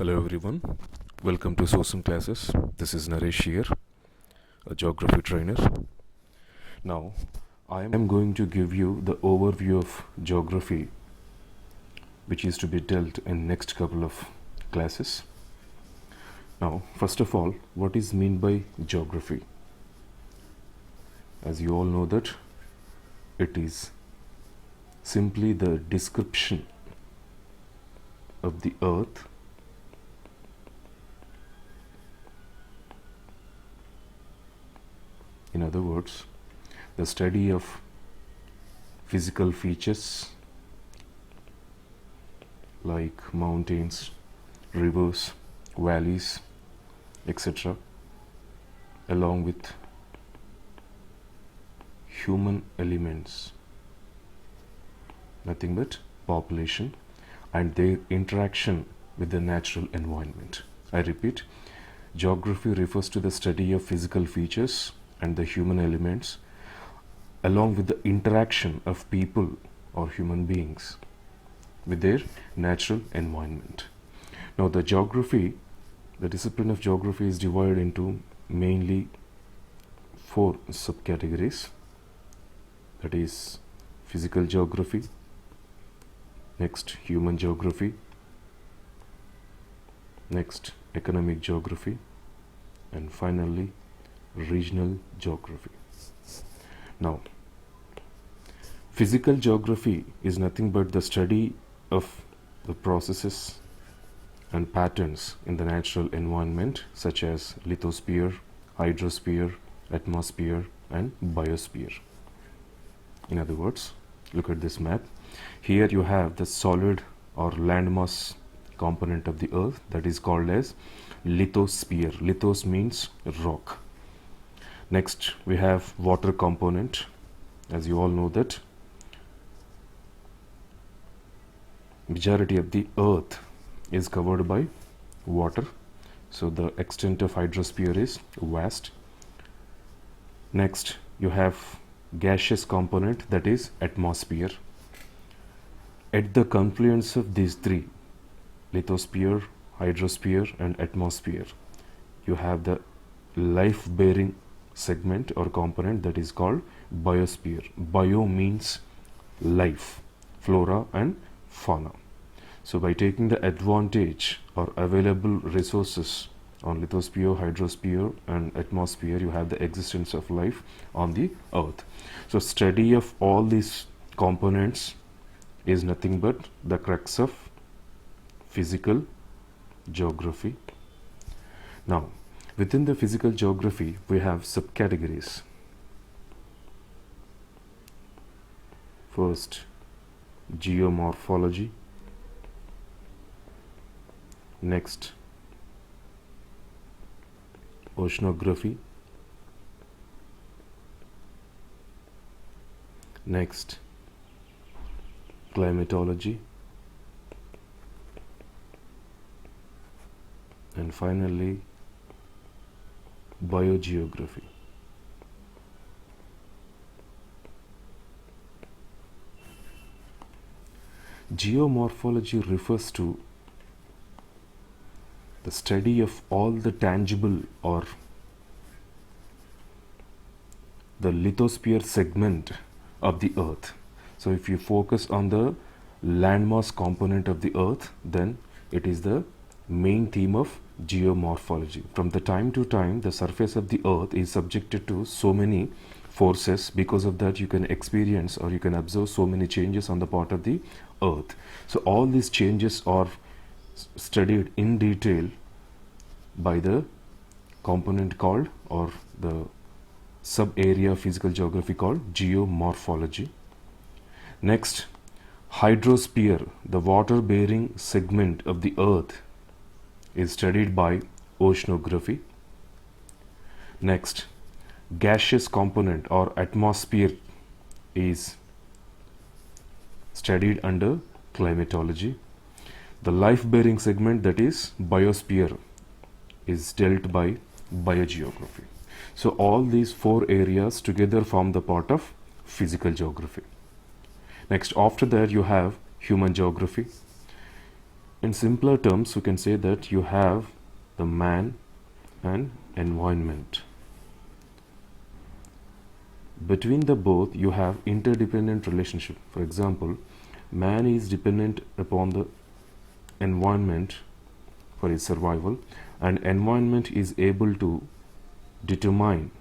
Hello everyone, welcome to Sosin classes. This is Naresh here, a geography trainer. Now, I am going to give you the overview of geography which is to be dealt in next couple of classes. Now, first of all, what is meant by geography? As you all know that it is simply the description of the earth In other words, the study of physical features like mountains, rivers, valleys, etc., along with human elements, nothing but population and their interaction with the natural environment. I repeat, geography refers to the study of physical features and the human elements along with the interaction of people or human beings with their natural environment. Now the discipline of geography is divided into mainly 4 subcategories, that is physical geography, next human geography, next economic geography, and finally regional geography. Now, physical geography is nothing but the study of the processes and patterns in the natural environment such as lithosphere, hydrosphere, atmosphere and biosphere. In other words, look at this map. Here you have the solid or landmass component of the earth that is called as lithosphere. Lithos means rock. Next we have water component. As you all know that majority of the earth is covered by water, so the extent of hydrosphere is vast. Next you have gaseous component, that is atmosphere. At the confluence of these three, lithosphere, hydrosphere and atmosphere, you have the life bearing segment or component that is called biosphere. Bio means life, flora and fauna. So by taking the advantage or available resources on lithosphere, hydrosphere and atmosphere, you have the existence of life on the earth. So study of all these components is nothing but the crux of physical geography. Now, within the physical geography, we have subcategories. First, geomorphology. Next, oceanography. Next, climatology. And finally, biogeography. Geomorphology refers to the study of all the tangible or the lithosphere segment of the earth. So if you focus on the landmass component of the earth, then it is the main theme of geomorphology. From the time to time, the surface of the earth is subjected to so many forces. Because of that, you can experience or you can observe so many changes on the part of the earth. So all these changes are studied in detail by the component called, or the sub area of physical geography called geomorphology. Next, hydrosphere, the water bearing segment of the earth, is studied by oceanography. Next, gaseous component or atmosphere is studied under climatology. The life bearing segment, that is biosphere, is dealt by biogeography. So all these 4 areas together form the part of physical geography. Next, after that, you have human geography. In simpler terms, we can say that you have the man and environment. Between the both, you have interdependent relationship. For example, man is dependent upon the environment for his survival, and environment is able to determine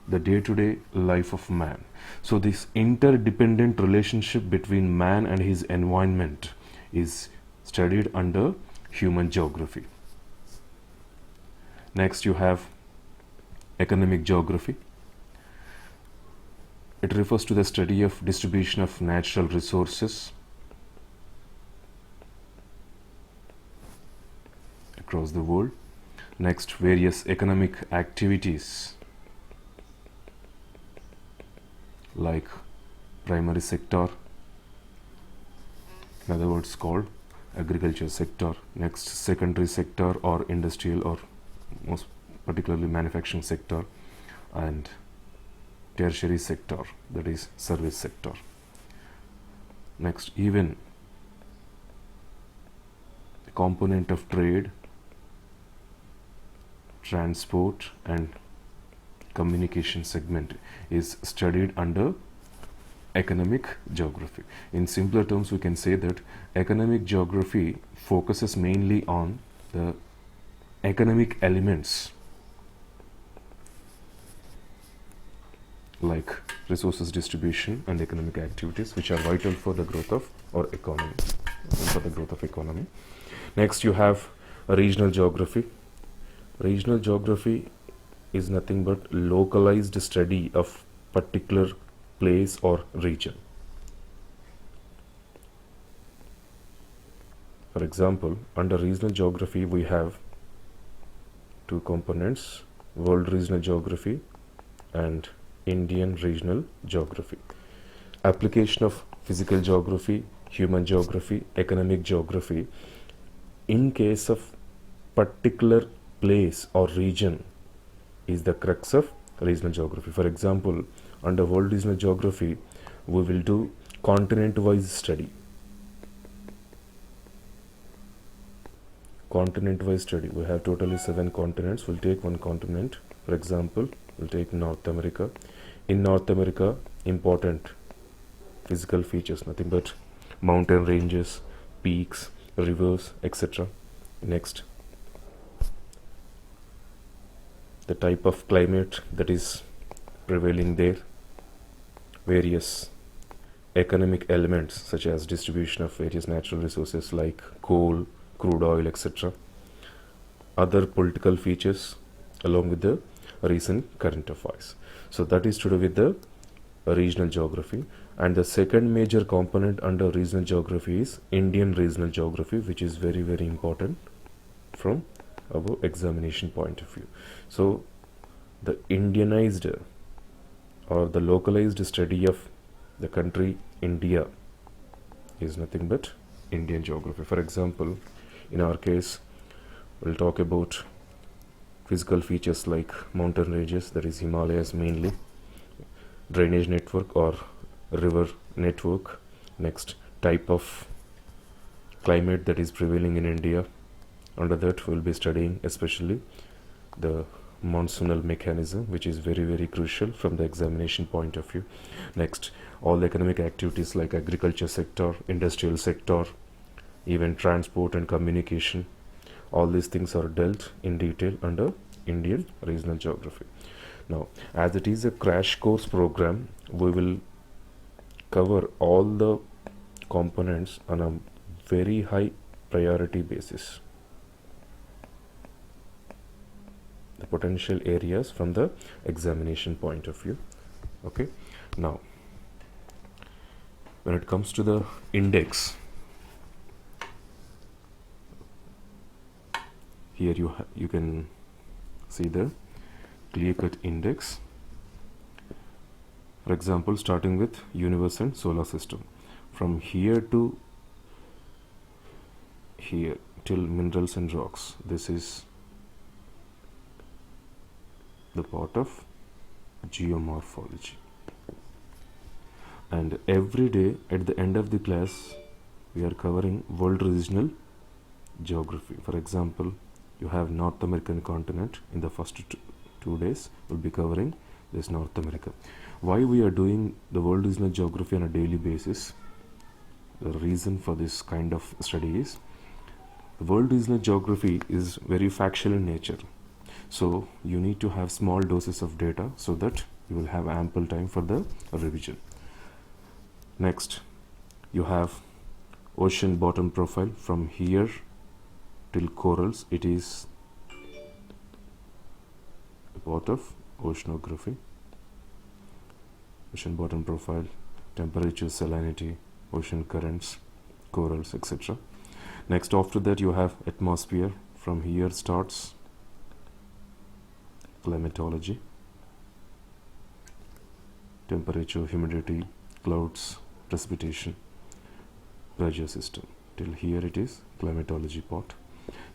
the day-to-day life of man. So this interdependent relationship between man and his environment is studied under human geography. Next, you have economic geography. It refers to the study of distribution of natural resources across the world. Next, various economic activities like primary sector, in other words called agriculture sector. Next, secondary sector or industrial or most particularly manufacturing sector, and tertiary sector, that is service sector. Next, even the component of trade, transport and communication segment is studied under economic geography. In simpler terms, we can say that economic geography focuses mainly on the economic elements like resources distribution and economic activities which are vital for the growth of our economy. Next, you have regional geography. Regional geography is nothing but localized study of particular place or region. For example, under regional geography we have two components: world regional geography and Indian regional geography. Application of physical geography, human geography, economic geography in case of particular place or region is the crux of regional geography. For example, under world regional geography we will do continent-wise study. Continent-wise study, we have totally 7 continents. We'll take one continent. For example, we'll take North America. In North America, important physical features, nothing but mountain ranges, peaks, rivers, etc. Next, the type of climate that is prevailing there, various economic elements such as distribution of various natural resources like coal, crude oil, etc. Other political features along with the recent current affairs. So that is to do with the regional geography. And the second major component under regional geography is Indian regional geography, which is very, very important from our examination point of view. So the Indianized or the localized study of the country India is nothing but Indian geography. For example, in our case, we'll talk about physical features like mountain ranges, that is Himalayas mainly, drainage network or river network. Next, type of climate that is prevailing in India. Under that, we'll be studying especially the monsoonal mechanism, which is very, very crucial from the examination point of view. Next, all the economic activities like agriculture sector, industrial sector, even transport and communication. All these things are dealt in detail under Indian regional geography. Now, as it is a crash course program, we will cover all the components on a very high priority basis. The potential areas from the examination point of view. Okay. Now, when it comes to the index, here you can see the clear-cut index. For example, starting with universe and solar system, from here to here till minerals and rocks, this is the part of geomorphology. And every day at the end of the class we are covering world regional geography. For example, you have North American continent. In the first 2 days we'll be covering this North America. Why we are doing the world regional geography on a daily basis? The reason for this kind of study is the world regional geography is very factual in nature, so you need to have small doses of data so that you will have ample time for the revision. Next, you have ocean bottom profile. From here till corals, it is a part of oceanography. Ocean bottom profile, temperature, salinity, ocean currents, corals, etc. Next, after that you have atmosphere. From here starts climatology, temperature, humidity, clouds, precipitation, pressure system. Till here it is climatology part.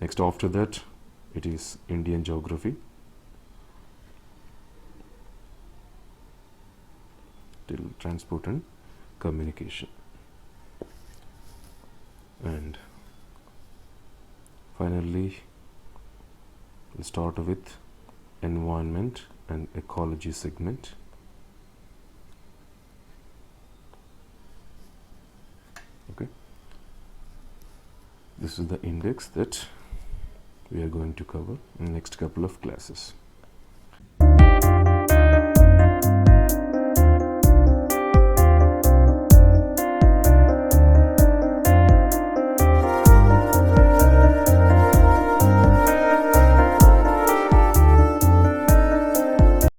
Next, after that it is Indian geography till transport and communication. And finally, we'll start with environment and ecology segment. Okay, this is the index that we are going to cover in the next couple of classes.